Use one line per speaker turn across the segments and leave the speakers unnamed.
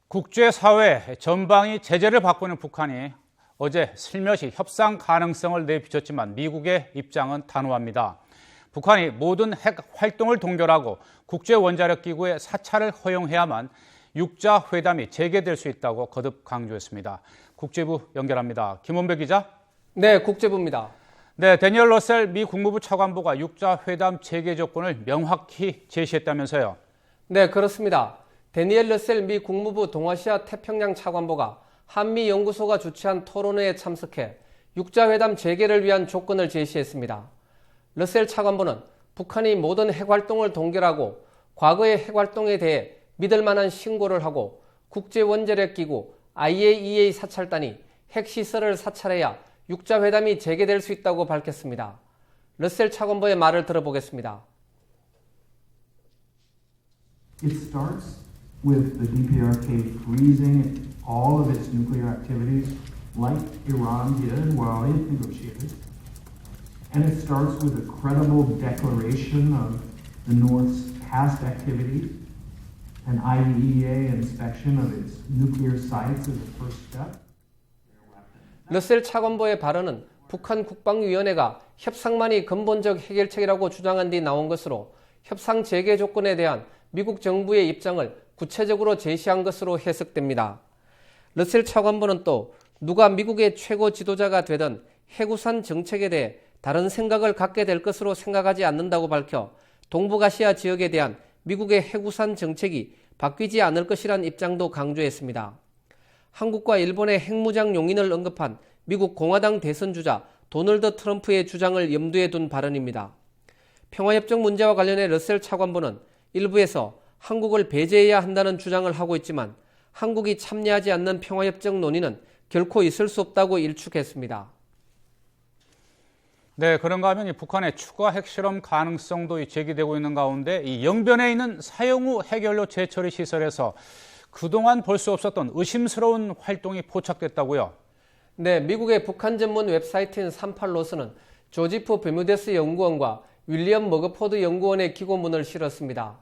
국제사회 전방위 제재를 받고 있는 북한이 어제 슬며시 협상 가능성을 내비쳤지만 미국의 입장은 단호합니다. 북한이 모든 핵 활동을 동결하고 국제원자력기구의 사찰을 허용해야만 육자회담이 재개될 수 있다고 거듭 강조했습니다. 국제부 연결합니다. 김원배 기자.
네, 국제부입니다.
네, 데니얼 러셀 미 국무부 차관보가 육자회담 재개 조건을 명확히 제시했다면서요.
네, 그렇습니다. 데니얼 러셀 미 국무부 동아시아 태평양 차관보가 한미연구소가 주최한 토론회에 참석해 육자회담 재개를 위한 조건을 제시했습니다. 러셀 차관보는 북한이 모든 핵활동을 동결하고 과거의 핵활동에 대해 믿을 만한 신고를 하고 국제원자력기구 IAEA 사찰단이 핵시설을 사찰해야 육자회담이 재개될 수 있다고 밝혔습니다. 러셀 차관보의 말을 들어보겠습니다.
It starts with the DPRK freezing all of its nuclear activities like Iran did while it negotiated. And it starts with a credible declaration of the North's past activities, an IAEA inspection of its nuclear sites as a first step.
러셀 차관보의 발언은 북한 국방위원회가 협상만이 근본적 해결책이라고 주장한 뒤 나온 것으로 협상 재개 조건에 대한 미국 정부의 입장을 구체적으로 제시한 것으로 해석됩니다. 러셀 차관보는 또 누가 미국의 최고 지도자가 되든 핵우산 정책에 대해 다른 생각을 갖게 될 것으로 생각하지 않는다고 밝혀 동북아시아 지역에 대한 미국의 핵우산 정책이 바뀌지 않을 것이란 입장도 강조했습니다. 한국과 일본의 핵무장 용인을 언급한 미국 공화당 대선 주자 도널드 트럼프의 주장을 염두에 둔 발언입니다. 평화협정 문제와 관련해 러셀 차관보는 일부에서 한국을 배제해야 한다는 주장을 하고 있지만 한국이 참여하지 않는 평화협정 논의는 결코 있을 수 없다고 일축했습니다.
네, 그런가 하면 북한의 추가 핵실험 가능성도 제기되고 있는 가운데 이 영변에 있는 사용 후 핵연료 재처리 시설에서 그동안 볼 수 없었던 의심스러운 활동이 포착됐다고요?
네, 미국의 북한 전문 웹사이트인 38로스는 조지프 베뮤데스 연구원과 윌리엄 머그포드 연구원의 기고문을 실었습니다.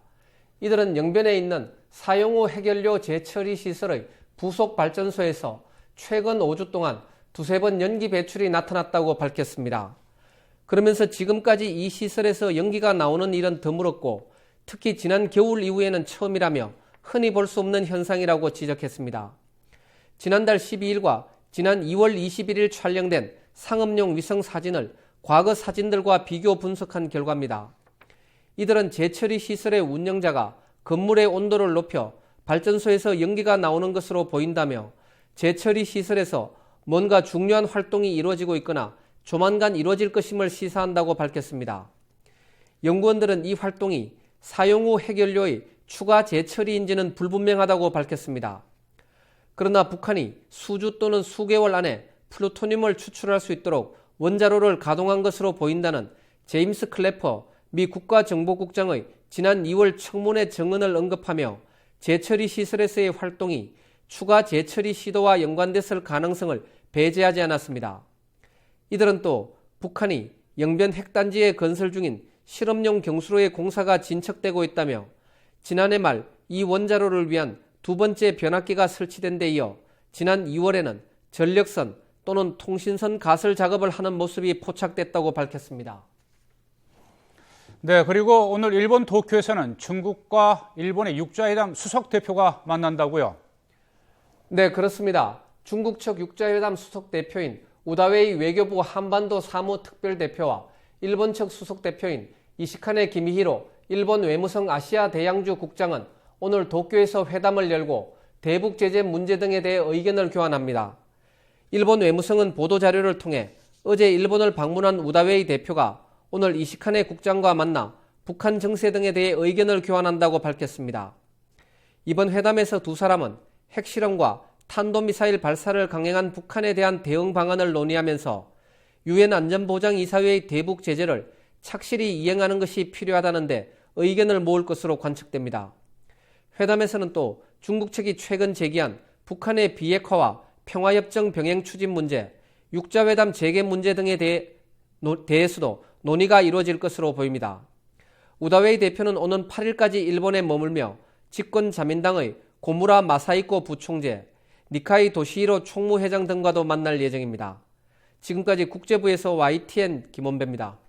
이들은 영변에 있는 사용 후 핵연료 재처리 시설의 부속 발전소에서 최근 5주 동안 두세 번 연기 배출이 나타났다고 밝혔습니다. 그러면서 지금까지 이 시설에서 연기가 나오는 일은 드물었고 특히 지난 겨울 이후에는 처음이라며 흔히 볼 수 없는 현상이라고 지적했습니다. 지난달 12일과 지난 2월 21일 촬영된 상업용 위성 사진을 과거 사진들과 비교 분석한 결과입니다. 이들은 재처리 시설의 운영자가 건물의 온도를 높여 발전소에서 연기가 나오는 것으로 보인다며 재처리 시설에서 뭔가 중요한 활동이 이루어지고 있거나 조만간 이루어질 것임을 시사한다고 밝혔습니다. 연구원들은 이 활동이 사용 후 핵연료의 추가 재처리인지는 불분명하다고 밝혔습니다. 그러나 북한이 수주 또는 수개월 안에 플루토늄을 추출할 수 있도록 원자로를 가동한 것으로 보인다는 제임스 클래퍼 미 국가정보국장의 지난 2월 청문회 증언을 언급하며 재처리 시설에서의 활동이 추가 재처리 시도와 연관됐을 가능성을 배제하지 않았습니다. 이들은 또 북한이 영변 핵단지에 건설 중인 실험용 경수로의 공사가 진척되고 있다며 지난해 말 이 원자로를 위한 두 번째 변압기가 설치된 데 이어 지난 2월에는 전력선 또는 통신선 가설 작업을 하는 모습이 포착됐다고 밝혔습니다.
네, 그리고 오늘 일본 도쿄에서는 중국과 일본의 육자회담 수석 대표가 만난다고요?
네, 그렇습니다. 중국 측 육자회담 수석 대표인 우다웨이 외교부 한반도 사무특별대표와 일본 측 수석 대표인 이시카네 기미히로 일본 외무성 아시아 대양주 국장은 오늘 도쿄에서 회담을 열고 대북 제재 문제 등에 대해 의견을 교환합니다. 일본 외무성은 보도자료를 통해 어제 일본을 방문한 우다웨이 대표가 오늘 이시카네 국장과 만나 북한 정세 등에 대해 의견을 교환한다고 밝혔습니다. 이번 회담에서 두 사람은 핵실험과 탄도미사일 발사를 강행한 북한에 대한 대응 방안을 논의하면서 유엔 안전보장이사회의 대북 제재를 착실히 이행하는 것이 필요하다는데 의견을 모을 것으로 관측됩니다. 회담에서는 또 중국 측이 최근 제기한 북한의 비핵화와 평화협정 병행 추진 문제, 육자회담 재개 문제 등에 대해서도 논의가 이루어질 것으로 보입니다. 우다웨이 대표는 오는 8일까지 일본에 머물며 집권자민당의 고무라 마사이코 부총재, 니카이 도시히로 총무회장 등과도 만날 예정입니다. 지금까지 국제부에서 YTN 김원배입니다.